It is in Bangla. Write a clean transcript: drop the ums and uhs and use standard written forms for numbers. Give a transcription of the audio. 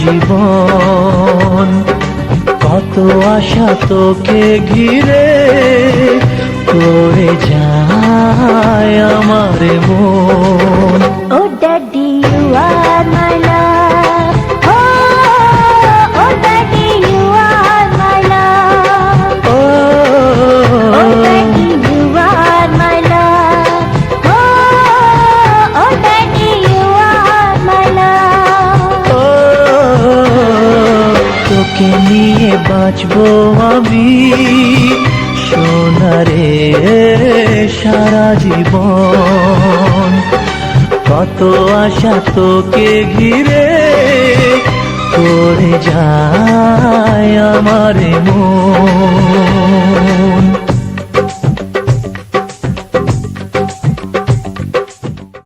জীবন। কত আশা তোকে ঘিরে করে যায় আমার মন। Oh daddy, you are my love. Oh, oh daddy, you are my love. Oh, Oh daddy, you are my love. Oh, oh daddy, you are my love. তোকে নিয়ে বাঁচবো আমি সোনারে সারা জীবন। কত আশা তোকে ঘিরে করে যায় আমার